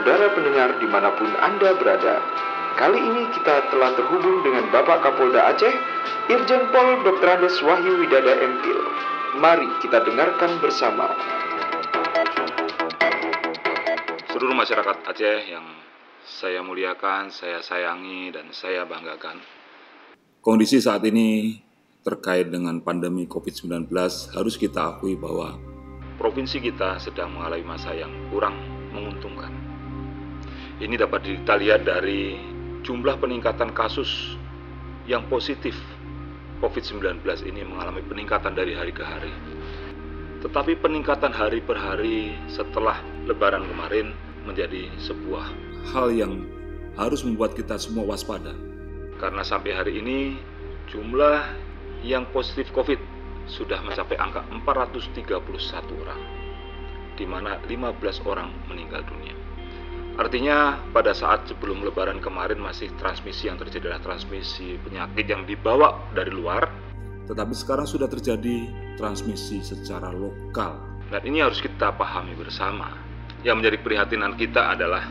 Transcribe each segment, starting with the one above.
saudara pendengar dimanapun Anda berada. Kali ini kita telah terhubung dengan Bapak Kapolda Aceh, Irjen Pol Dr. Andes Wahyu Widada MPil. Mari kita dengarkan bersama. Seluruh masyarakat Aceh yang saya muliakan, saya sayangi, dan saya banggakan. Kondisi saat ini terkait dengan pandemi COVID-19 harus kita akui bahwa provinsi kita sedang mengalami masa yang kurang menguntungkan. Ini dapat kita lihat dari jumlah peningkatan kasus yang positif COVID-19 ini mengalami peningkatan dari hari ke hari. Tetapi peningkatan hari per hari setelah Lebaran kemarin menjadi sebuah hal yang harus membuat kita semua waspada. Karena sampai hari ini jumlah yang positif COVID sudah mencapai angka 431 orang, di mana 15 orang meninggal dunia. Artinya pada saat sebelum Lebaran kemarin masih transmisi yang terjadi adalah transmisi penyakit yang dibawa dari luar, tetapi sekarang sudah terjadi transmisi secara lokal. Dan ini harus kita pahami bersama. Yang menjadi prihatinan kita adalah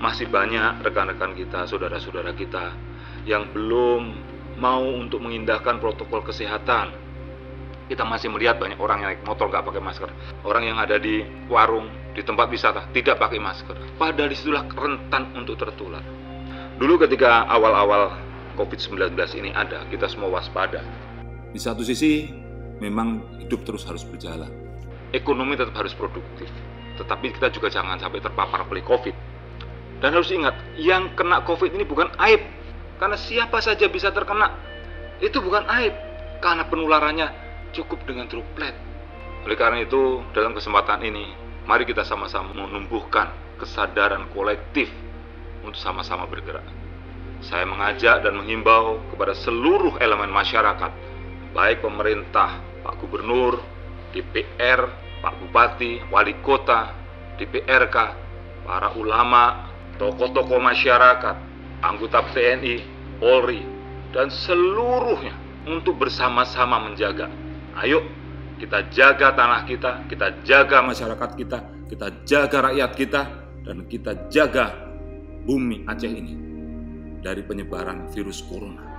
masih banyak rekan-rekan kita, saudara-saudara kita yang belum mau untuk mengindahkan protokol kesehatan. Kita masih melihat banyak orang yang naik motor nggak pakai masker, orang yang ada di warung, di tempat wisata tidak pakai masker. Padahal disitulah rentan untuk tertular. Dulu ketika awal-awal COVID-19 ini ada, kita semua waspada. Di satu sisi memang hidup terus harus berjalan, ekonomi tetap harus produktif, tetapi kita juga jangan sampai terpapar oleh COVID. Dan harus ingat, yang kena COVID ini bukan aib, karena siapa saja bisa terkena. Itu bukan aib, karena penularannya cukup dengan droplet. Oleh karena itu, dalam kesempatan ini, mari kita sama-sama menumbuhkan kesadaran kolektif untuk sama-sama bergerak. Saya mengajak dan menghimbau kepada seluruh elemen masyarakat, baik pemerintah, Pak Gubernur, DPR, Pak Bupati, Wali Kota, DPRK, para ulama, tokoh-tokoh masyarakat, anggota TNI, Polri, dan seluruhnya untuk bersama-sama menjaga. Ayo kita jaga tanah kita jaga masyarakat kita jaga rakyat kita, dan kita jaga bumi Aceh ini dari penyebaran virus corona.